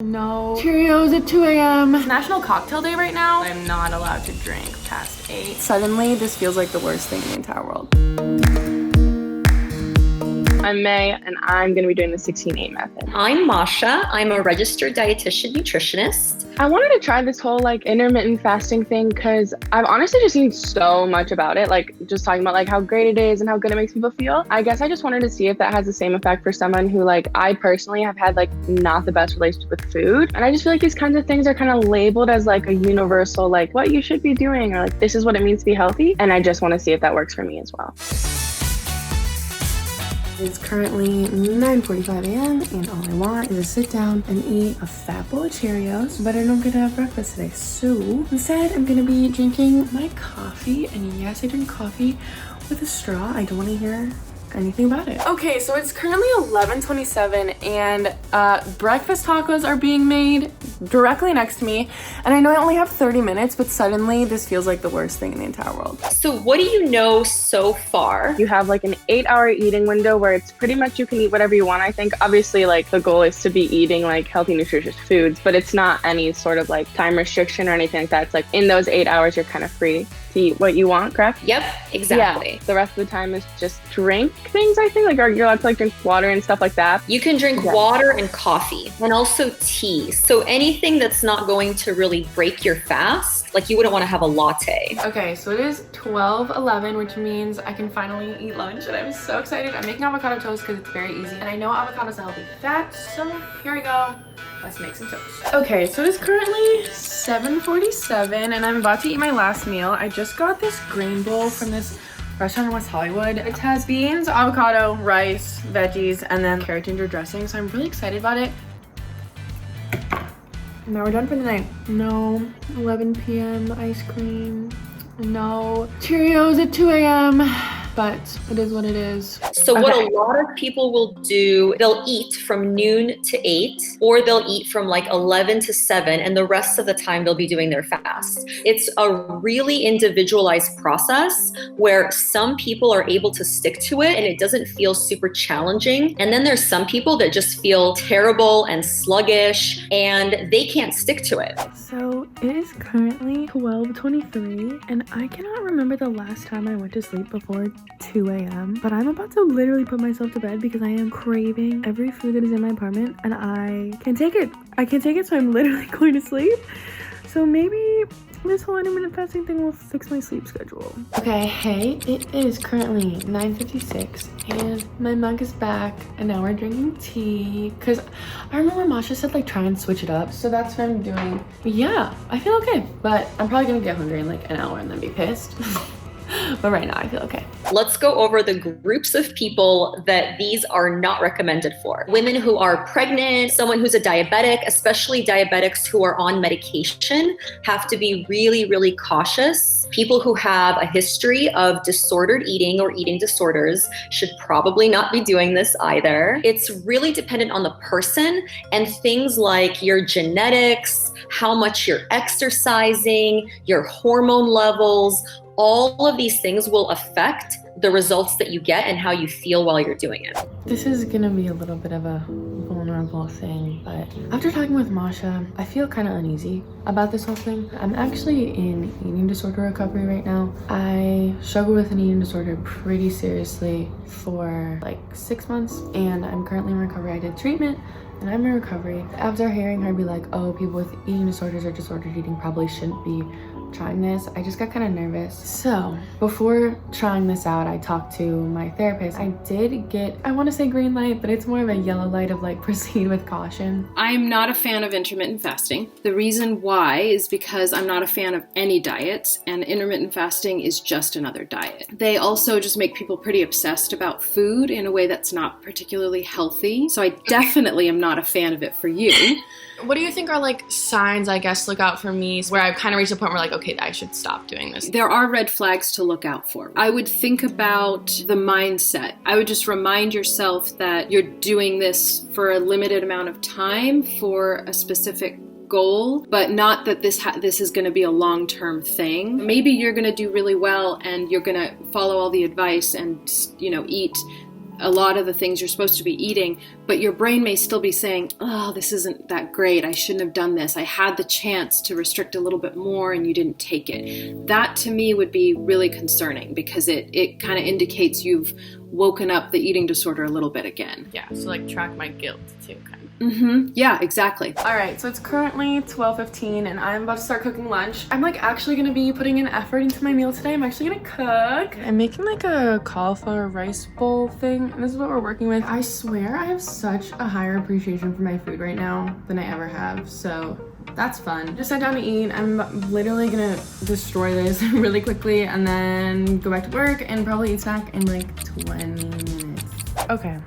No Cheerios at 2 a.m. It's National Cocktail Day right now. I'm not allowed to drink past 8. Suddenly, this feels like the worst thing in the entire world. I'm May, and I'm going to be doing the 16-8 method. I'm Masha. I'm a registered dietitian nutritionist. I wanted to try this whole intermittent fasting thing because I've honestly just seen so much about it, just talking about how great it is and how good it makes people feel. I guess I just wanted to see if that has the same effect for someone who I personally have had not the best relationship with food. And I just feel like these kinds of things are kind of labeled as a universal, what you should be doing, or this is what it means to be healthy. And I just want to see if that works for me as well. It's currently 9:45 a.m. and all I want is to sit down and eat a fat bowl of Cheerios, but I don't get to have breakfast today. So instead, I'm gonna be drinking my coffee, and yes, I drink coffee with a straw. I don't want to hear anything about it. Okay, so it's currently 11:27 and breakfast tacos are being made directly next to me, and I know I only have 30 minutes, but suddenly this feels like the worst thing in the entire world. So what do you know so far? You have an 8-hour eating window where it's pretty much you can eat whatever you want. I think obviously the goal is to be eating healthy, nutritious foods, but it's not any sort of time restriction or anything like that. It's in those 8 hours you're kind of free to eat what you want, correct? Yep, exactly. Yeah, the rest of the time is just drink things, I think. You're allowed to drink water and stuff like that. You can drink water and coffee and also tea. So anything that's not going to really break your fast, you wouldn't want to have a latte. Okay, so it is 12:11, which means I can finally eat lunch, and I'm so excited. I'm making avocado toast because it's very easy, and I know avocado's a healthy fat, so here we go. Let's make some toast. Okay, so it is currently 7:47, and I'm about to eat my last meal. I just got this grain bowl from this restaurant in West Hollywood. It has beans, avocado, rice, veggies, and then carrot ginger dressing, so I'm really excited about it. Now we're done for the night. No 11 p.m. ice cream. No Cheerios at 2 a.m. But it is what it is. So what a lot of people will do, they'll eat from noon to 8, or they'll eat from 11 to 7, and the rest of the time they'll be doing their fast. It's a really individualized process where some people are able to stick to it and it doesn't feel super challenging. And then there's some people that just feel terrible and sluggish and they can't stick to it. So it is currently 12:23 and I cannot remember the last time I went to sleep before 2 a.m. But I'm about to literally put myself to bed because I am craving every food that is in my apartment and I can't take it. So I'm literally going to sleep. So maybe this whole intermittent fasting thing will fix my sleep schedule. Okay, hey, it is currently 9:56 and my mug is back and now we're drinking tea because I remember Masha said try and switch it up, so that's what I'm doing. But yeah, I feel okay, but I'm probably gonna get hungry in an hour and then be pissed. But right now I feel okay. Let's go over the groups of people that these are not recommended for. Women who are pregnant, someone who's a diabetic, especially diabetics who are on medication, have to be really, really cautious. People who have a history of disordered eating or eating disorders should probably not be doing this either. It's really dependent on the person and things like your genetics, how much you're exercising, your hormone levels. All of these things will affect the results that you get and how you feel while you're doing it. This is gonna be a little bit of a vulnerable thing, but after talking with Masha, I feel kind of uneasy about this whole thing. I'm actually in eating disorder recovery right now. I struggled with an eating disorder pretty seriously for 6 months, and I'm currently in recovery. I did treatment and I'm in recovery. After hearing her be oh, people with eating disorders or disordered eating probably shouldn't be trying this, I just got kind of nervous. So before trying this out, I talked to my therapist. I did get, I want to say green light, but it's more of a yellow light of proceed with caution. I'm not a fan of intermittent fasting. The reason why is because I'm not a fan of any diets, and intermittent fasting is just another diet. They also just make people pretty obsessed about food in a way that's not particularly healthy. So I definitely am not a fan of it for you. What do you think are signs, I guess, look out for me where I've kind of reached a point where okay, I should stop doing this? There are red flags to look out for. I would think about the mindset. I would just remind yourself that you're doing this for a limited amount of time for a specific goal, but not that this is going to be a long-term thing. Maybe you're going to do really well and you're going to follow all the advice and eat a lot of the things you're supposed to be eating, but your brain may still be saying, oh, this isn't that great. I shouldn't have done this. I had the chance to restrict a little bit more and you didn't take it. That to me would be really concerning because it kind of indicates you've woken up the eating disorder a little bit again. Yeah, so like track my guilt too, kind of. Yeah, exactly. All right, so it's currently 12:15 and I'm about to start cooking lunch. I'm like actually gonna be putting an effort into my meal today. I'm actually gonna cook. I'm making like a cauliflower rice bowl thing, and this is what we're working with. I swear I have such a higher appreciation for my food right now than I ever have, so that's fun. Just sat down to eat. I'm literally gonna destroy this really quickly and then go back to work and probably eat snack in like 20 minutes. Okay.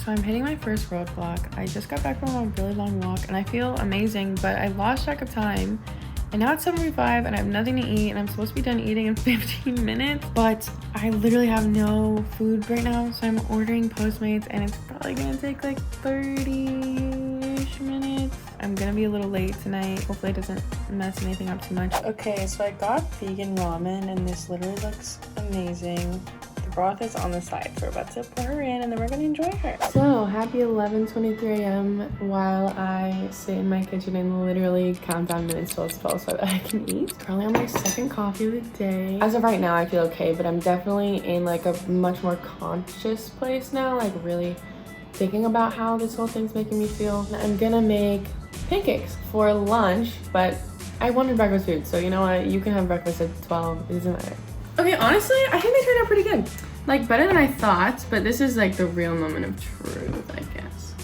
So I'm hitting my first roadblock. I just got back from a really long walk and I feel amazing, but I lost track of time. And now it's 7:45 and I have nothing to eat and I'm supposed to be done eating in 15 minutes, but I literally have no food right now. So I'm ordering Postmates and it's probably gonna take like 30-ish minutes. I'm gonna be a little late tonight. Hopefully it doesn't mess anything up too much. Okay, so I got vegan ramen and this literally looks amazing. Broth is on the side, so we're about to pour her in and then we're gonna enjoy her. So happy 11:23 a.m. while I sit in my kitchen and literally count down minutes till it's 12 so that I can eat. Currently on my second coffee of the day. As of right now I feel okay, but I'm definitely in like a much more conscious place now, like really thinking about how this whole thing's making me feel. I'm gonna make pancakes for lunch, but I wanted breakfast food, so you know what, you can have breakfast at 12, it doesn't matter. Okay, honestly, I think they turned out pretty good. Like, better than I thought, but this is like the real moment of truth, I guess.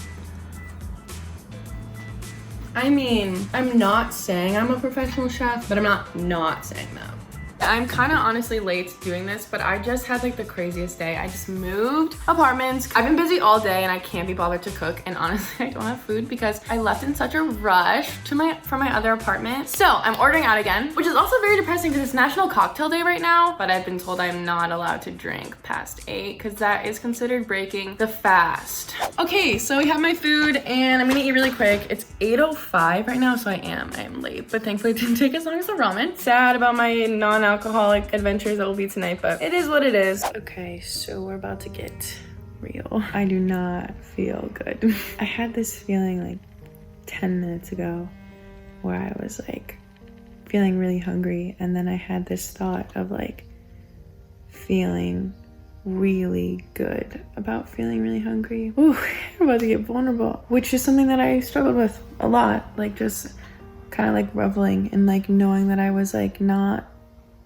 I mean, I'm not saying I'm a professional chef, but I'm not saying that. I'm kind of honestly late doing this, but I just had like the craziest day. I just moved apartments. I've been busy all day and I can't be bothered to cook. And honestly, I don't have food because I left in such a rush from my other apartment. So I'm ordering out again, which is also very depressing because it's National Cocktail Day right now. But I've been told I'm not allowed to drink past 8 because that is considered breaking the fast. Okay, so we have my food and I'm gonna eat really quick. It's 8:05 right now, so I am late. But thankfully it didn't take as long as the ramen. Sad about my non-alcoholic adventures that will be tonight, but it is what it is. Okay, so we're about to get real. I do not feel good. I had this feeling like 10 minutes ago where I was like feeling really hungry, and then I had this thought of like feeling really good about feeling really hungry. Ooh, I'm about to get vulnerable, which is something that I struggled with a lot, like just kind of like reveling and like knowing that I was like not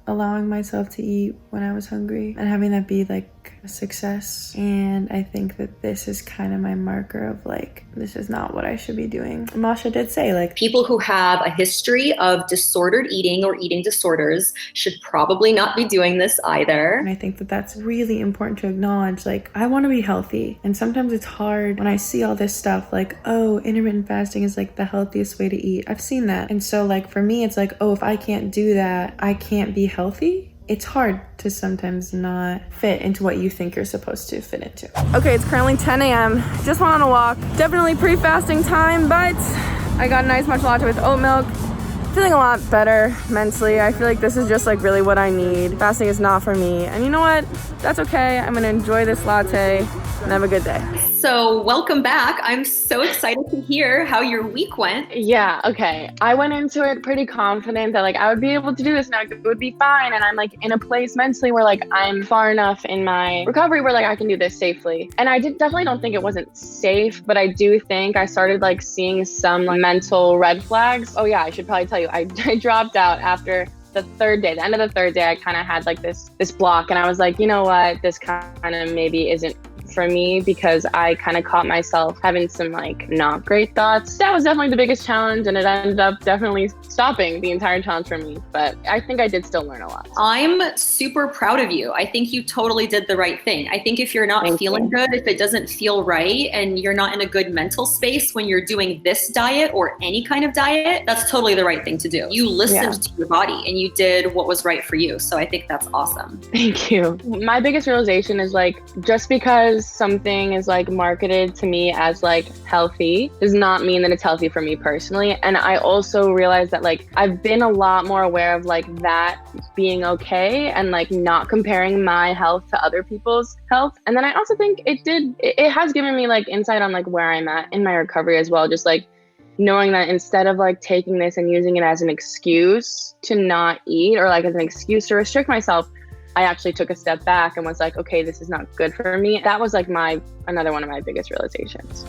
allowing myself to eat when I was hungry and having that be like a success. And I think that this is kind of my marker of like, this is not what I should be doing. Masha did say like, people who have a history of disordered eating or eating disorders should probably not be doing this either. And I think that that's really important to acknowledge. Like, I want to be healthy. And sometimes it's hard when I see all this stuff like, oh, intermittent fasting is like the healthiest way to eat. I've seen that. And so like for me, it's like, oh, if I can't do that, I can't be healthy. It's hard to sometimes not fit into what you think you're supposed to fit into. Okay, it's currently 10 a.m. Just went on a walk. Definitely pre-fasting time, but I got a nice matcha latte with oat milk. Feeling a lot better mentally. I feel like this is just like really what I need. Fasting is not for me. And you know what? That's okay. I'm gonna enjoy this latte and have a good day. So welcome back. I'm so excited to hear how your week went. Yeah, okay. I went into it pretty confident that like I would be able to do this and it would be fine. And I'm like in a place mentally where like I'm far enough in my recovery where like I can do this safely. And I definitely don't think it wasn't safe, but I do think I started like seeing some like mental red flags. Oh yeah, I should probably tell you, I dropped out after the third day. The end of the third day, I kind of had like this block and I was like, you know what, this kind of maybe isn't for me, because I kind of caught myself having some like not great thoughts. That was definitely the biggest challenge, and it ended up definitely stopping the entire challenge for me. But I think I did still learn a lot. I'm super proud of you. I think you totally did the right thing. I think if you're not feeling good, if it doesn't feel right and you're not in a good mental space when you're doing this diet or any kind of diet, that's totally the right thing to do. You listened to your body and you did what was right for you. So I think that's awesome. Thank you. My biggest realization is like, just because because something is like marketed to me as like healthy does not mean that it's healthy for me personally. And I also realized that like I've been a lot more aware of like that being okay and like not comparing my health to other people's health. And then I also think it has given me like insight on like where I'm at in my recovery as well. Just like knowing that instead of like taking this and using it as an excuse to not eat or like as an excuse to restrict myself, I actually took a step back and was like, okay, this is not good for me. That was like another one of my biggest realizations.